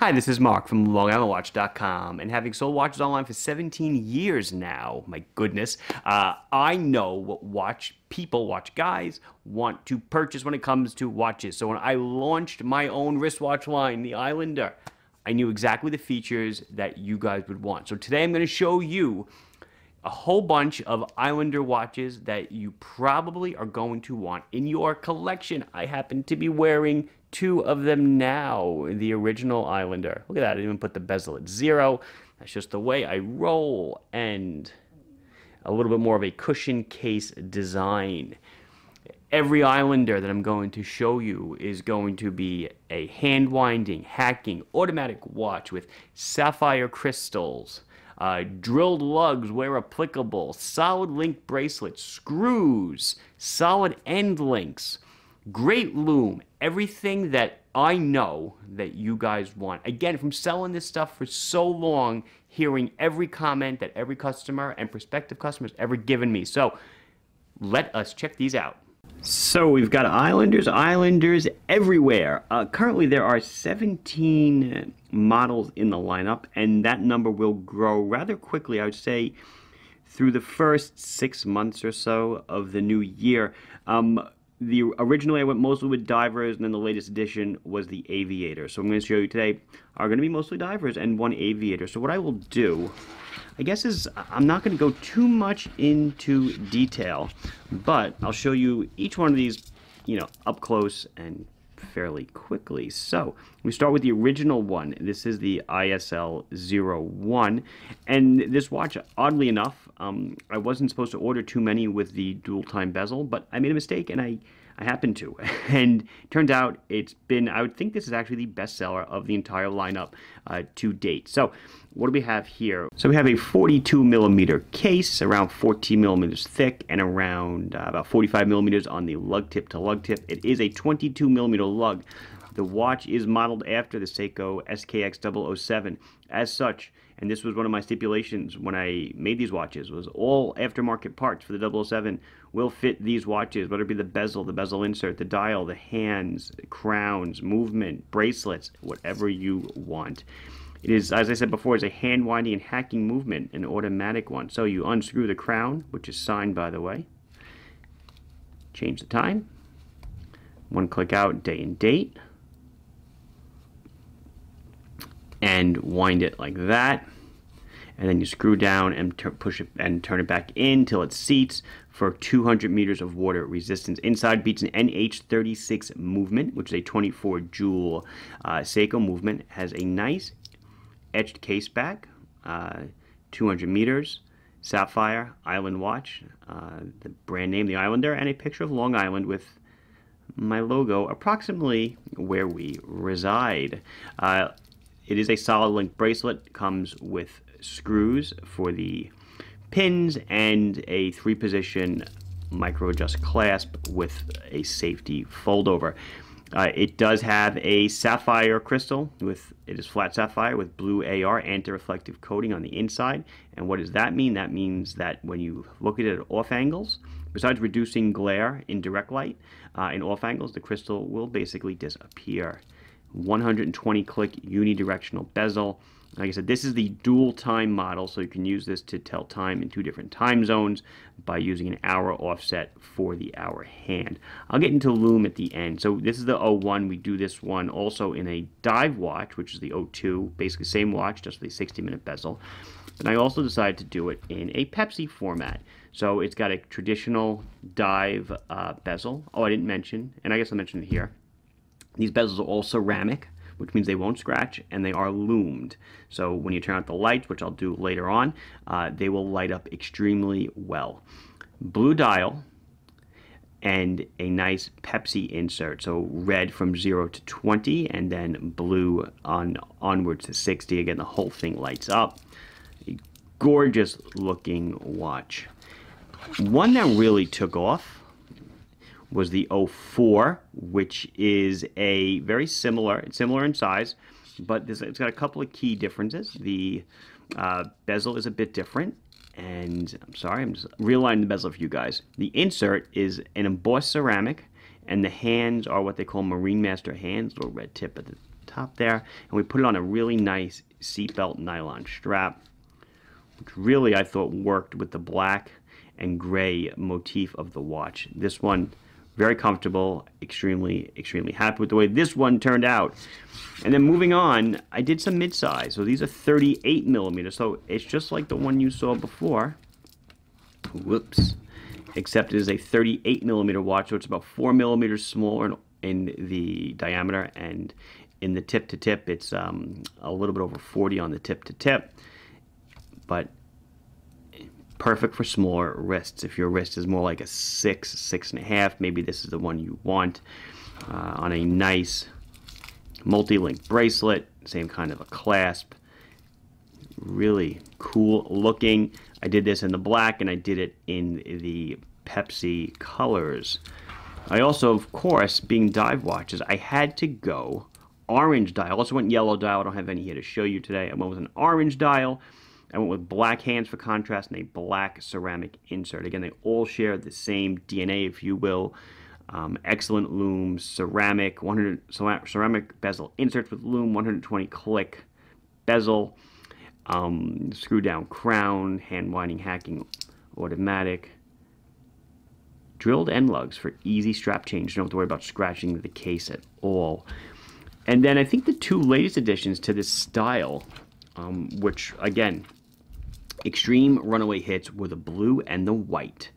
Hi, this is Mark from LongIslandWatch.com, and having sold watches online for 17 years now, my goodness, I know what watch guys want to purchase when it comes to watches. So when I launched my own wristwatch line, the Islander, I knew exactly the features that you guys would want. So today I'm going to show you a whole bunch of Islander watches that you probably are going to want in your collection. I happen to be wearing two of them now, the original Islander. Look at that, I didn't even put the bezel at 0. That's just the way I roll, and a little bit more of a cushion case design. Every Islander that I'm going to show you is going to be a hand-winding, hacking, automatic watch with sapphire crystals, drilled lugs where applicable, solid link bracelets, screws, solid end links, great lume, everything that I know that you guys want. Again, from selling this stuff for so long, hearing every comment that every customer and prospective customers ever given me. So let us check these out. So we've got Islanders everywhere. Currently there are 17 models in the lineup, and that number will grow rather quickly, I would say, through the first 6 months or so of the new year. Originally I went mostly with divers, and then the latest addition was the Aviator. So I'm going to show you today are going to be mostly divers and one Aviator. So what I will do, I guess, is I'm not going to go too much into detail, but I'll show you each one of these, up close and fairly quickly. So we start with the original one. This is the ISL-01, and this watch, oddly enough, I wasn't supposed to order too many with the dual time bezel, but I made a mistake, and I happened to. And turns out it's been, I would think this is actually the best seller of the entire lineup to date. So what do we have here? So we have a 42 millimeter case, around 14 millimeters thick, and around about 45 millimeters on the lug tip to lug tip. It is a 22 millimeter lug. The watch is modeled after the Seiko SKX007. As such, and this was one of my stipulations when I made these watches, was all aftermarket parts for the 007 will fit these watches, whether it be the bezel insert, the dial, the hands, crowns, movement, bracelets, whatever you want. It is, as I said before, is a hand winding and hacking movement, an automatic one. So you unscrew the crown, which is signed, by the way, change the time, one click out, day and date, and wind it like that, and then you screw down and push it and turn it back in till it seats for 200 meters of water resistance. Inside beats an NH36 movement, which is a 24 joule Seiko movement. Has a nice etched case back, 200 meters, Sapphire Island watch, the brand name, the Islander, and a picture of Long Island with my logo approximately where we reside. It is a solid link bracelet, comes with screws for the pins and a 3-position micro adjust clasp with a safety fold over. It does have a sapphire crystal, it is flat sapphire with blue AR anti-reflective coating on the inside. And what does that mean? That means that when you look at it at off angles, besides reducing glare in direct light, in off angles, the crystal will basically disappear. 120 click unidirectional bezel. Like I said, this is the dual time model, so you can use this to tell time in 2 different time zones by using an hour offset for the hour hand. I'll get into lume at the end. So this is the 01. We do this one also in a dive watch, which is the 02. Basically same watch, just with a 60-minute bezel. And I also decided to do it in a Pepsi format. So it's got a traditional dive bezel. Oh, I didn't mention, and I guess I'll mention it here. These bezels are all ceramic, which means they won't scratch, and they are lumed. So when you turn out the lights, which I'll do later on, they will light up extremely well. Blue dial and a nice Pepsi insert. So red from 0 to 20, and then blue onwards to 60. Again, the whole thing lights up. A gorgeous looking watch. One that really took off was the 04, which is a very similar in size, but it's got a couple of key differences. The bezel is a bit different, and I'm sorry, I'm just realigning the bezel for you guys. The insert is an embossed ceramic, and the hands are what they call Marine Master hands, little red tip at the top there, and we put it on a really nice seatbelt nylon strap, which really I thought worked with the black and gray motif of the watch. This one, very comfortable, extremely happy with the way this one turned out. And then moving on, I did some mid-size. So these are 38 millimeters, so it's just like the one you saw before. Whoops. Except it is a 38 millimeter watch, so it's about 4 millimeters smaller in the diameter, and in the tip to tip, it's a little bit over 40 on the tip to tip, but perfect for smaller wrists. If your wrist is more like a 6, 6.5, maybe this is the one you want. On a nice multi-link bracelet, same kind of a clasp. Really cool looking. I did this in the black, and I did it in the Pepsi colors. I also, of course, being dive watches, I had to go orange dial. I also went yellow dial. I don't have any here to show you today. I went with an orange dial. I went with black hands for contrast and a black ceramic insert. Again, they all share the same DNA, if you will. Excellent Lume ceramic, ceramic bezel inserts with Lume, 120 click bezel, screw down crown, hand winding hacking automatic, drilled end lugs for easy strap change. You don't have to worry about scratching the case at all. And then I think the two latest additions to this style, which again, extreme runaway hits, were the blue and the white.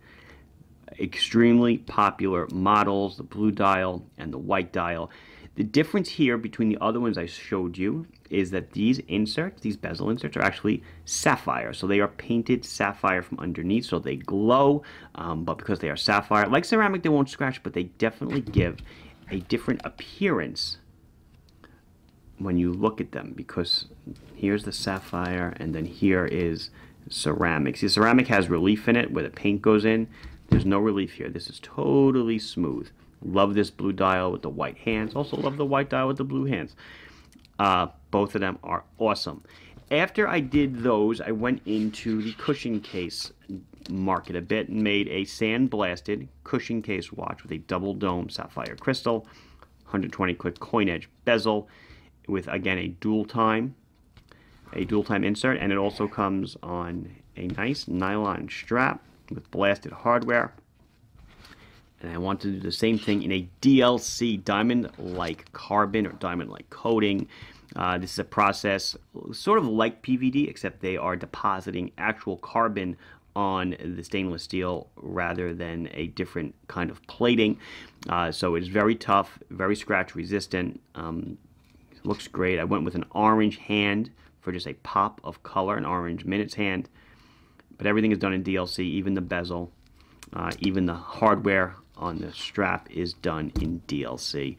Extremely popular models, the blue dial and the white dial. The difference here between the other ones I showed you is that these inserts, these bezel inserts, are actually sapphire. So they are painted sapphire from underneath, so they glow, but because they are sapphire, like ceramic, they won't scratch, but they definitely give a different appearance when you look at them, because here's the sapphire and then here is ceramic. See, ceramic has relief in it where the paint goes in. There's no relief here. This is totally smooth. Love this blue dial with the white hands. Also love the white dial with the blue hands. Both of them are awesome. After I did those, I went into the cushion case market a bit and made a sandblasted cushion case watch with a double dome sapphire crystal, 120 click coin edge bezel, with again a dual time insert, and it also comes on a nice nylon strap with blasted hardware. And I want to do the same thing in a DLC, diamond-like carbon or diamond-like coating. This is a process sort of like PVD, except they are depositing actual carbon on the stainless steel rather than a different kind of plating. So it's very tough, very scratch resistant. Looks great. I went with an orange hand for just a pop of color, an orange minutes hand. But everything is done in DLC, even the bezel, even the hardware on the strap is done in DLC.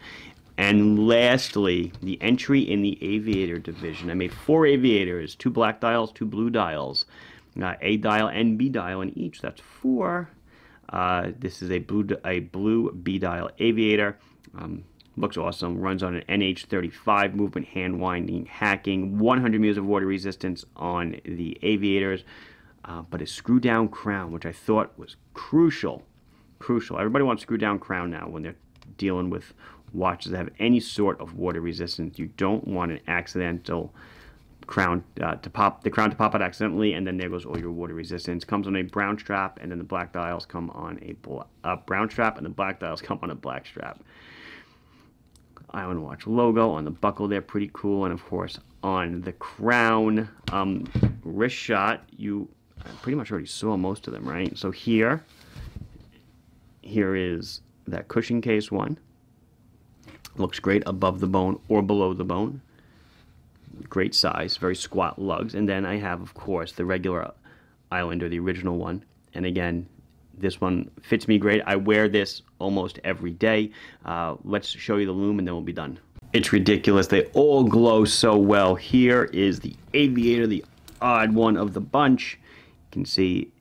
And lastly, the entry in the Aviator division. I made 4 Aviators, 2 black dials, 2 blue dials, A dial and B dial in each. That's 4. This is a blue B dial Aviator. Looks awesome. Runs on an NH35 movement, hand winding, hacking, 100 meters of water resistance on the Aviators. But a screw down crown, which I thought was crucial. Everybody wants screw down crown now when they're dealing with watches that have any sort of water resistance. You don't want an accidental crown to pop out accidentally, and then there goes all your water resistance. Comes on a brown strap, and then the black dials come on a brown strap, and the black dials come on a black strap. Island Watch logo on the buckle there, pretty cool. And of course on the crown, wrist shot, you pretty much already saw most of them, right? So here is that cushion case one. Looks great above the bone or below the bone. Great size, very squat lugs. And then I have, of course, the regular Islander, the original one. And again, this one fits me great. I wear this almost every day. Let's show you the Lume and then we'll be done. It's ridiculous. They all glow so well. Here is the Aviator, the odd one of the bunch. You can see,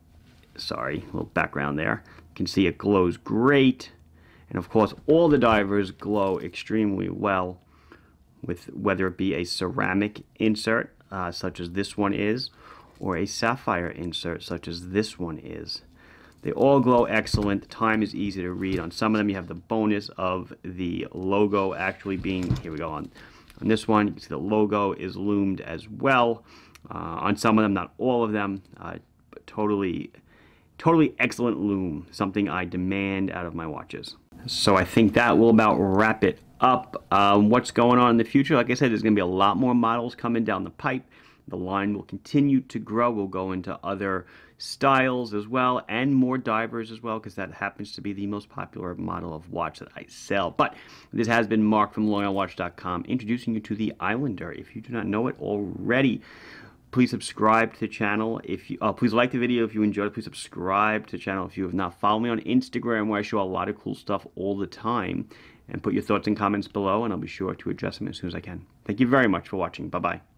sorry, a little background there. You can see it glows great. And of course, all the divers glow extremely well, with whether it be a ceramic insert, such as this one is, or a sapphire insert, such as this one is. They all glow excellent. The time is easy to read. On some of them, you have the bonus of the logo actually being, here we go, on On this one, you can see the logo is loomed as well. On some of them, not all of them, but totally excellent lume, something I demand out of my watches. So I think that will about wrap it up. What's going on in the future? Like I said, there's going to be a lot more models coming down the pipe. The line will continue to grow. We'll go into other styles as well, and more divers as well, because that happens to be the most popular model of watch that I sell. But this has been Mark from LongIslandWatch.com introducing you to the Islander. If you do not know it already, please subscribe to the channel. If you please like the video if you enjoyed it. Please subscribe to the channel if you have not. Follow me on Instagram, where I show a lot of cool stuff all the time. And put your thoughts and comments below, and I'll be sure to address them as soon as I can. Thank you very much for watching. Bye-bye.